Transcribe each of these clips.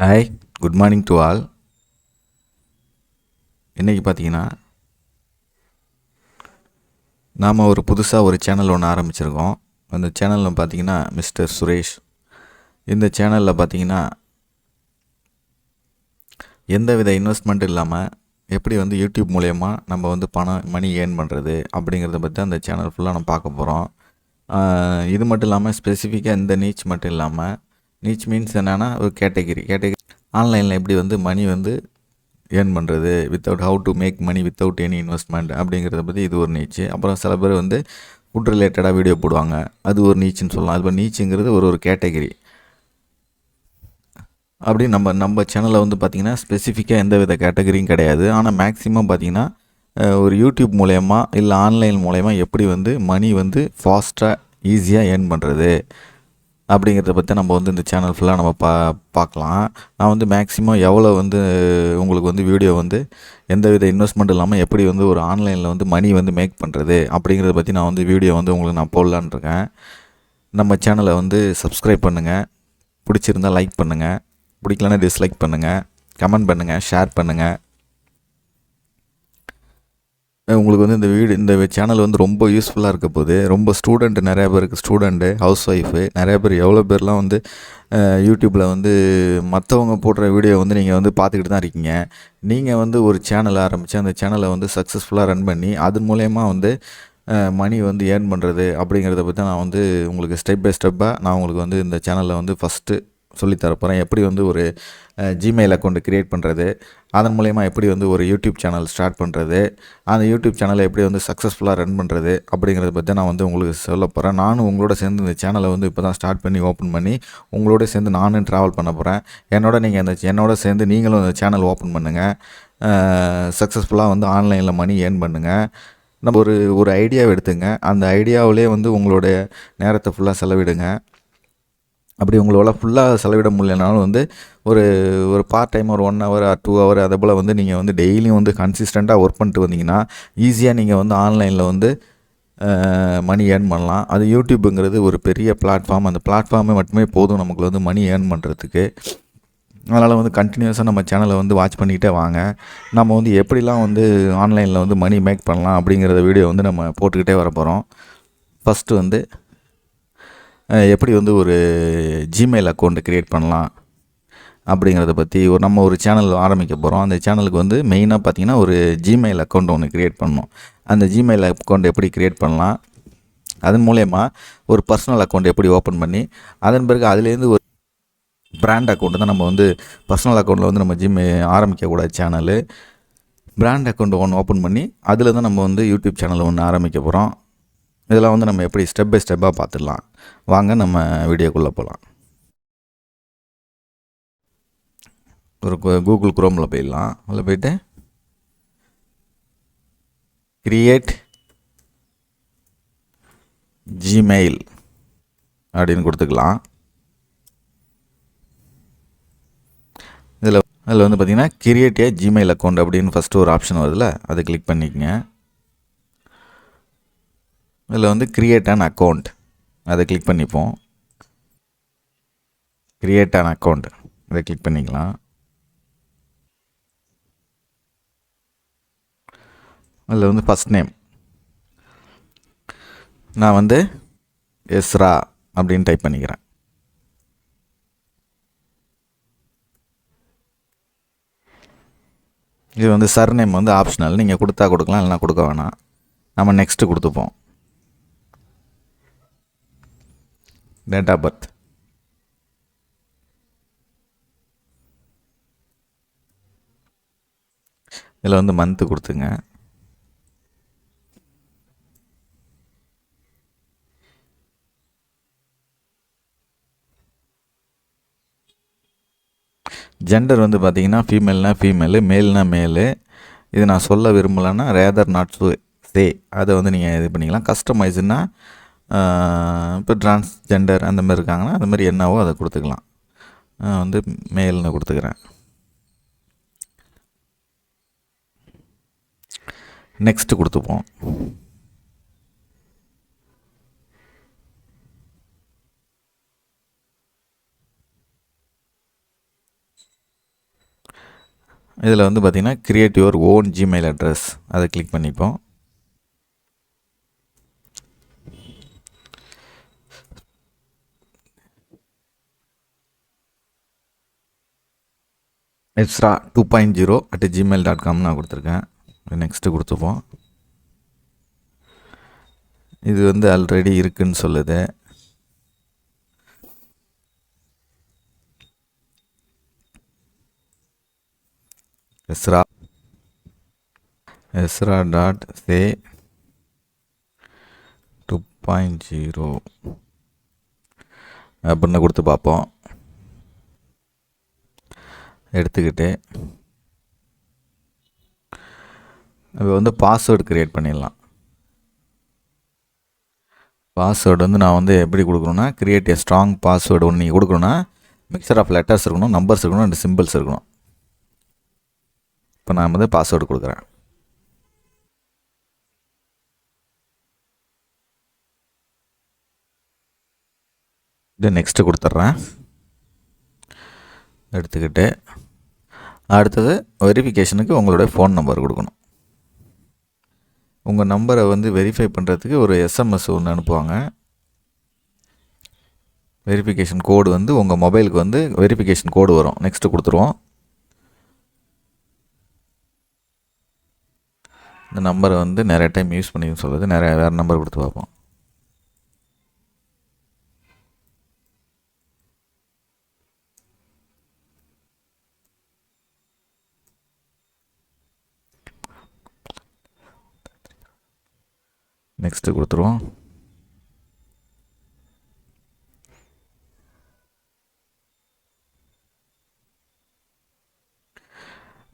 Hi, good morning to all. இன்றைக்கி பார்த்தீங்கன்னா நாம் ஒரு புதுசாக ஒரு சேனல் ஒன்று ஆரம்பிச்சிருக்கோம். அந்த சேனலில் பார்த்தீங்கன்னா மிஸ்டர் சுரேஷ். இந்த சேனலில் பார்த்தீங்கன்னா எந்தவித இன்வெஸ்ட்மெண்ட் இல்லாமல் எப்படி வந்து யூடியூப் மூலயமா நம்ம வந்து மணி ஏர்ன் பண்ணுறது அப்படிங்கிறத பற்றி அந்த சேனல் ஃபுல்லாக நம்ம பார்க்க போகிறோம். இது மட்டும் இல்லாமல் ஸ்பெசிஃபிக்காக இந்த நீச் மட்டும் இல்லாமல், நீச் மீன்ஸ் என்னென்னா ஒரு கேட்டகிரி ஆன்லைனில் எப்படி வந்து மணி வந்து ஏர்ன் பண்ணுறது without how to make money without any investment அப்படிங்கிறத பற்றி இது ஒரு நீச்சு. அப்புறம் சில பேர் வந்து ஃபுட் ரிலேட்டடாக வீடியோ போடுவாங்க, அது ஒரு நீச்சுன்னு சொல்லலாம். அது நீச்சுங்கிறது ஒரு கேட்டகிரி. அப்படி நம்ம சேனலில் வந்து பார்த்திங்கன்னா ஸ்பெசிஃபிக்காக எந்த வித கேட்டகரியும் கிடையாது. ஆனால் மேக்ஸிமம் பார்த்திங்கன்னா ஒரு யூடியூப் மூலயமா இல்லை ஆன்லைன் மூலயமா எப்படி வந்து மணி வந்து ஃபாஸ்ட்டாக ஈஸியாக ஏர்ன் பண்ணுறது அப்படிங்கிறத பற்றி நம்ம வந்து இந்த சேனல் ஃபுல்லாக நம்ம பார்க்கலாம். நான் வந்து மேக்ஸிமம் எவ்வளோ வந்து உங்களுக்கு வந்து வீடியோ வந்து எந்தவித இன்வெஸ்ட்மெண்ட் இல்லாமல் எப்படி வந்து ஒரு ஆன்லைனில் வந்து மணி வந்து மேக் பண்ணுறது அப்படிங்கிறத பற்றி நான் வந்து வீடியோ வந்து உங்களுக்கு நான் போடலான்னு இருக்கேன். நம்ம சேனலை வந்து சப்ஸ்கிரைப் பண்ணுங்கள், பிடிச்சிருந்தால் லைக் பண்ணுங்கள், பிடிக்கலன்னா டிஸ்லைக் பண்ணுங்கள், கமெண்ட் பண்ணுங்கள், ஷேர் பண்ணுங்கள். உங்களுக்கு வந்து இந்த சேனல் வந்து ரொம்ப யூஸ்ஃபுல்லாக இருக்க போகுது. ரொம்ப நிறையா பேருக்கு ஸ்டூடெண்ட்டு, ஹவுஸ் ஒய்ஃபு நிறையா பேர் எவ்வளோ பேர்லாம் வந்து யூடியூப்பில் வந்து மற்றவங்க போடுற வீடியோ வந்து நீங்கள் வந்து பார்த்துக்கிட்டு தான் இருக்கீங்க. நீங்கள் வந்து ஒரு சேனல் ஆரம்பித்து அந்த சேனலை வந்து சக்ஸஸ்ஃபுல்லாக ரன் பண்ணி அது மூலயமா வந்து மணி வந்து ஏர்ன் பண்ணுறது அப்படிங்கிறத பற்றி நான் வந்து உங்களுக்கு ஸ்டெப் பை ஸ்டெப்பாக நான் உங்களுக்கு வந்து இந்த சேனலில் வந்து ஃபஸ்ட்டு சொல்லித்தரப்போகிறேன். எப்படி வந்து ஒரு ஜிமெயில் அக்கௌண்ட் க்ரியேட் பண்ணுறது, அதன் மூலயமா எப்படி வந்து ஒரு யூடியூப் சேனல் ஸ்டார்ட் பண்ணுறது, அந்த யூடியூப் சேனலை எப்படி வந்து சக்ஸஸ்ஃபுல்லாக ரன் பண்ணுறது அப்படிங்கிறத பற்றி நான் வந்து உங்களுக்கு சொல்ல போகிறேன். நானும் உங்களோட சேர்ந்து இந்த சேனலை வந்து இப்போ தான் ஸ்டார்ட் பண்ணி ஓப்பன் பண்ணி உங்களோட சேர்ந்து நானும் ட்ராவல் பண்ண போகிறேன். என்னோட சேர்ந்து நீங்களும் இந்த சேனல் ஓப்பன் பண்ணுங்கள். சக்ஸஸ்ஃபுல்லாக வந்து ஆன்லைனில் மணி ஏர்ன் பண்ணுங்கள். நம்ம ஒரு ஐடியாவை எடுத்துங்க, அந்த ஐடியாவிலே வந்து உங்களுடைய நேரத்தை ஃபுல்லாக செலவிடுங்க. அப்படி உங்களால் ஃபுல்லாக செலவிட முடியலனாலும் வந்து ஒரு ஒரு பார்ட் டைம் ஒரு 1 ஹவர் 2 ஹவர் அதை போல் வந்து நீங்கள் வந்து டெய்லியும் வந்து கன்சிஸ்டண்ட்டாக ஒர்க் பண்ணிட்டு வந்தீங்கன்னா ஈஸியாக நீங்கள் வந்து ஆன்லைனில் வந்து மணி ஏர்ன் பண்ணலாம். அது யூடியூப்புங்கிறது ஒரு பெரிய பிளாட்ஃபார்ம். அந்த பிளாட்ஃபார்மே மட்டுமே போதும் நமக்கு வந்து மணி ஏர்ன் பண்ணுறதுக்கு. அதனால் வந்து கண்டினியூஸாக நம்ம சேனலை வந்து வாட்ச் பண்ணிக்கிட்டே வாங்க. நம்ம வந்து எப்படிலாம் வந்து ஆன்லைனில் வந்து மணி மேக் பண்ணலாம் அப்படிங்கிறத வீடியோ வந்து நம்ம போட்டுக்கிட்டே வர போகிறோம். ஃபஸ்ட்டு வந்து எப்படி வந்து ஒரு ஜிமெயில் அக்கௌண்ட் க்ரியேட் பண்ணலாம் அப்படிங்கிறத பற்றி நம்ம ஒரு சேனல் ஆரம்பிக்க போகிறோம். அந்த சேனலுக்கு வந்து மெயினாக பார்த்திங்கன்னா ஒரு ஜிமெயில் அக்கௌண்ட் ஒன்று க்ரியேட் பண்ணணும். அந்த ஜிமெயில் அக்கௌண்ட் எப்படி க்ரியேட் பண்ணலாம், அதன் மூலயமா ஒரு பர்சனல் அக்கௌண்ட் எப்படி ஓப்பன் பண்ணி அதன் பிறகு அதுலேருந்து ஒரு பிராண்ட் அக்கௌண்ட் தான் நம்ம வந்து பர்சனல் அக்கௌண்ட்டில் வந்து நம்ம ஆரம்பிக்கக்கூடாது சேனலு. பிராண்ட் அக்கௌண்ட் ஒன்று ஓப்பன் பண்ணி அதில் தான் நம்ம வந்து யூடியூப் சேனல் ஒன்று ஆரம்பிக்க போகிறோம். இதெல்லாம் வந்து நம்ம எப்படி ஸ்டெப் பை ஸ்டெப்பாக பார்த்துடலாம். வாங்க நம்ம வீடியோக்குள்ளே போகலாம். ஒரு கூகுள் குரோமில் போயிடலாம். அதில் போய்ட்டு கிரியேட் ஜிமெயில் அப்படின்னு கொடுத்துக்கலாம். அதில் வந்து பார்த்திங்கன்னா கிரியேட் ஏ ஜிமெயில் அக்கௌண்ட் அப்படின்னு ஃபஸ்ட்டு ஒரு ஆப்ஷன் வருதுல்ல, அதை கிளிக் பண்ணிக்கங்க. இதில் வந்து கிரியேட் அன் அக்கௌண்ட் அதை கிளிக் பண்ணிப்போம். கிரியேட் அன் அக்கௌண்ட் அதை கிளிக் பண்ணிக்கலாம். அதில் வந்து ஃபஸ்ட் நேம் நான் வந்து எஸ்ரா அப்படின்னு டைப் பண்ணிக்கிறேன். இது வந்து சர்நேம் வந்து ஆப்ஷனல், நீங்கள் கொடுத்தா கொடுக்கலாம், இல்லைனா கொடுக்க வேணாம். நம்ம நெக்ஸ்ட்டு கொடுத்துப்போம். டேட் ஆஃப் பர்த் இதில் வந்து மந்த்து கொடுத்துங்க. ஜெண்டர் வந்து பார்த்திங்கன்னா ஃபீமேல்னா ஃபீமேலு, மேல்னா மேலு. இது நான் சொல்ல விரும்பலைன்னா ரேதர் நாட் சே அதை வந்து நீங்கள் இது பண்ணிக்கலாம். கஸ்டமைஸ்னால் இப்போ டிரான்ஸ்ஜெண்டர் அந்த மாதிரி இருக்காங்கன்னா அந்த மாதிரி என்னவோ அதை கொடுத்துக்கலாம். வந்து மேல்னு கொடுத்துக்கிறேன். நெக்ஸ்ட்டு கொடுத்துப்போம். இதில் வந்து பார்த்திங்கன்னா create your own Gmail address அதை கிளிக் பண்ணிப்போம். எக்ஸ்ட்ரா 2.0 நான் கொடுத்துருக்கேன். நெக்ஸ்ட்டு கொடுத்துப்போம். இது வந்து ஆல்ரெடி இருக்குன்னு சொல்லுது. எஸ்ரா டாட் சே 2.0 அப்படின்னு கொடுத்து பார்ப்போம். எடுத்துக்கிட்டு இப்போ வந்து பாஸ்வேர்டு க்ரியேட் பண்ணிடலாம். பாஸ்வேர்டு வந்து நான் வந்து எப்படி கொடுக்கணுன்னா, கிரியேட் ஏ ஸ்ட்ராங் பாஸ்வேர்டு ஒன்று நீங்கள் கொடுக்கணுன்னா மிக்சர் ஆஃப் லெட்டர்ஸ் இருக்கணும், நம்பர்ஸ் இருக்கணும், அண்ட் சிம்பிள்ஸ் இருக்கணும். இப்போ நான் வந்து பாஸ்வேர்டு கொடுக்குறேன். இது நெக்ஸ்ட்டு கொடுத்துட்றேன். எடுத்துக்கிட்டு அடுத்தது வெரிஃபிகேஷனுக்கு உங்களுடைய ஃபோன் நம்பர் கொடுக்கணும். உங்கள் நம்பரை வந்து வெரிஃபை பண்ணுறதுக்கு ஒரு எஸ்எம்எஸ் ஒன்று அனுப்புவாங்க. வெரிஃபிகேஷன் கோடு வந்து உங்கள் மொபைலுக்கு வந்து வெரிஃபிகேஷன் கோடு வரும். நெக்ஸ்ட்டு கொடுத்துருவோம். இந்த நம்பரை வந்து நிறைய டைம் யூஸ் பண்ணின்னு சொல்லுது. நிறைய வேறு நம்பர் கொடுத்து பார்ப்போம். நெக்ஸ்ட்டு கொடுத்துருவோம்.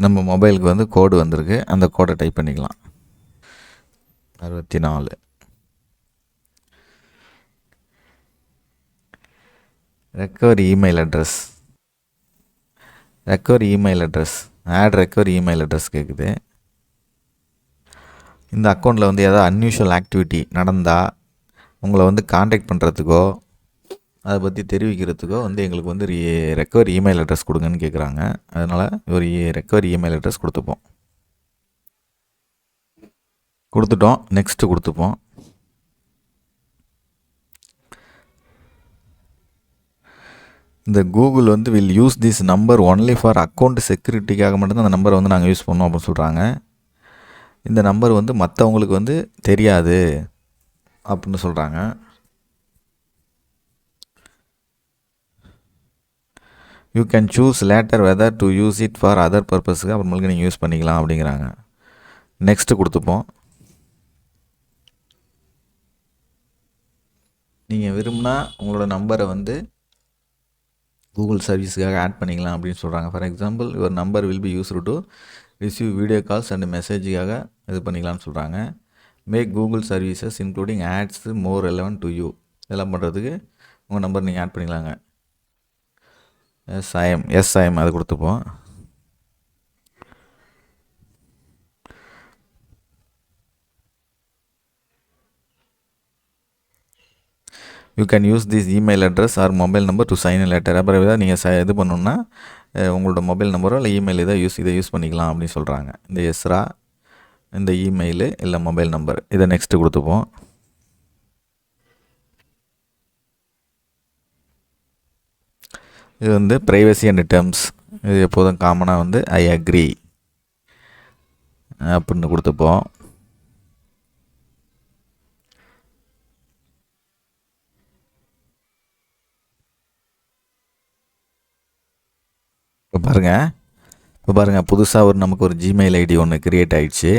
நம்ம மொபைலுக்கு வந்து கோடு வந்திருக்கு. அந்த கோடை டைப் பண்ணிக்கலாம். 64 recovery email address. Recovery email address add recovery email address கேட்குது. இந்த அக்கௌண்ட்டில் வந்து ஏதாவது அன்யூஷுவல் ஆக்டிவிட்டி நடந்தால் உங்களை வந்து காண்டாக்ட் பண்ணுறதுக்கோ அதை பற்றி தெரிவிக்கிறதுக்கோ வந்து எங்களுக்கு வந்து ரெக்கவரி இமெயில் அட்ரஸ் கொடுங்கன்னு கேட்குறாங்க. அதனால் ஒரு ரெக்கவரி இமெயில் அட்ரஸ் கொடுத்துப்போம். கொடுத்துட்டோம். நெக்ஸ்ட்டு கொடுத்துப்போம். இந்த கூகுள் வந்து will use this number only for account செக்யூரிட்டிக்காக மட்டும்தான் அந்த நம்பரை வந்து நாங்கள் யூஸ் பண்ணோம் அப்படின்னு சொல்கிறாங்க. இந்த நம்பர் வந்து மற்றவங்களுக்கு வந்து தெரியாது அப்படின்னு சொல்கிறாங்க. You can choose later whether to use it for other பர்பஸுக்கு அப்புறமேலுக்கு நீங்கள் யூஸ் பண்ணிக்கலாம் அப்படிங்கிறாங்க. நெக்ஸ்ட்டு கொடுத்துப்போம். நீங்கள் விரும்பினா உங்களோட நம்பரை வந்து கூகுள் சர்வீஸுக்காக ஆட் பண்ணிக்கலாம் அப்படின்னு சொல்கிறாங்க. For example your number will be used to receive video calls and மெசேஜுக்காக இது பண்ணிக்கலாம்னு சொல்கிறாங்க. Make Google services including ads more relevant to you. இதெல்லாம் பண்ணுறதுக்கு உங்கள் நம்பர் நீங்கள் ஆட் பண்ணிக்கலாங்க. எஸ்ஐஎம் அது கொடுத்துப்போம். You can use this email address or mobile number to sign later. அப்புறம் ஏதாவது நீங்கள் இது பண்ணணுன்னா உங்களோட மொபைல் நம்பரோ இல்லை இமெயில் இதை யூஸ் பண்ணிக்கலாம் அப்படின்னு சொல்கிறாங்க. இந்த எஸ்ரா, இந்த இமெயிலு இல்லை மொபைல் நம்பர் இதை நெக்ஸ்ட்டு கொடுத்துப்போம். இது வந்து ப்ரைவசி அண்ட் டேர்ம்ஸ். இது எப்போதும் காமனாக வந்து ஐ அக்ரி அப்படின்னு கொடுத்துப்போம். இப்போ பாருங்கள் புதுசாக நமக்கு ஒரு ஜிமெயில் ஐடி ஒன்று க்ரியேட் ஆகிடுச்சு.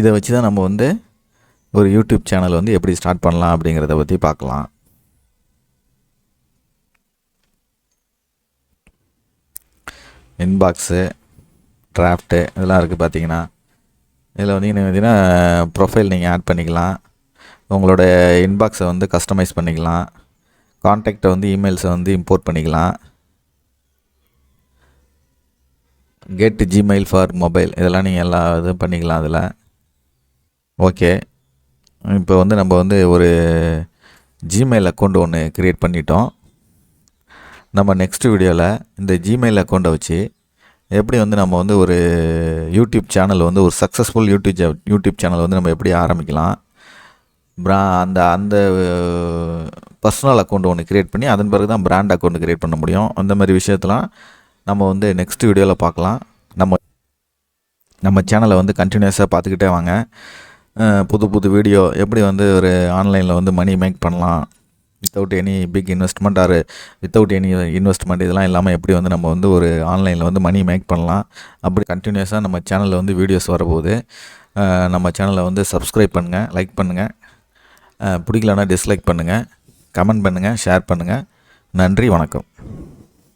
இதை வச்சு தான் நம்ம வந்து ஒரு யூடியூப் சேனல் வந்து எப்படி ஸ்டார்ட் பண்ணலாம் அப்படிங்கிறத பற்றி பார்க்கலாம். இன்பாக்ஸு, டிராஃப்ட்டு இதெல்லாம் இருக்குது. பார்த்தீங்கன்னா இதில் வந்து பார்த்தீங்கன்னா ப்ரொஃபைல் நீங்கள் ஆட் பண்ணிக்கலாம். உங்களோட இன்பாக்ஸை வந்து கஸ்டமைஸ் பண்ணிக்கலாம். கான்டாக்டை வந்து இமெயில்ஸை வந்து இம்போர்ட் பண்ணிக்கலாம். கெட் ஜிமெயில் ஃபார் மொபைல் இதெல்லாம் நீங்கள் எல்லா இதுவும் பண்ணிக்கலாம் அதில். ஓகே, இப்போ வந்து நம்ம வந்து ஒரு ஜிமெயில் அக்கௌண்ட் ஒன்று க்ரியேட் பண்ணிட்டோம். நம்ம நெக்ஸ்ட் வீடியோவில் இந்த ஜிமெயில் அக்கௌண்ட்டை வச்சு எப்படி வந்து நம்ம வந்து ஒரு யூடியூப் சேனல் வந்து ஒரு சக்ஸஸ்ஃபுல் யூடியூப் சேனல் வந்து நம்ம எப்படி ஆரம்பிக்கலாம், அந்த அந்த பர்சனல் அக்கௌண்ட் ஒன்று க்ரியேட் பண்ணி அதன் பிறகு தான் பிராண்ட் அக்கௌண்ட் க்ரியேட் பண்ண முடியும். அந்த மாதிரி விஷயத்தெலாம் நம்ம வந்து நெக்ஸ்ட் வீடியோவில் பார்க்கலாம். நம்ம சேனலை வந்து கண்டினியூஸாக பார்த்துக்கிட்டே வாங்க. புது புது வீடியோ எப்படி வந்து ஒரு ஆன்லைனில் வந்து மணி மேக் பண்ணலாம் without any big investment or without any investment இதெல்லாம் இல்லாமல் எப்படி வந்து நம்ம வந்து ஒரு ஆன்லைனில் வந்து மணி மேக் பண்ணலாம், அப்படி கண்டினியூஸாக நம்ம சேனலில் வந்து வீடியோஸ் வரப்போகுது. நம்ம சேனலை வந்து சப்ஸ்கிரைப் பண்ணுங்கள், லைக் பண்ணுங்கள், பிடிக்கலன்னா டிஸ்லைக் பண்ணுங்கள், கமெண்ட் பண்ணுங்கள், ஷேர் பண்ணுங்கள். நன்றி, வணக்கம்.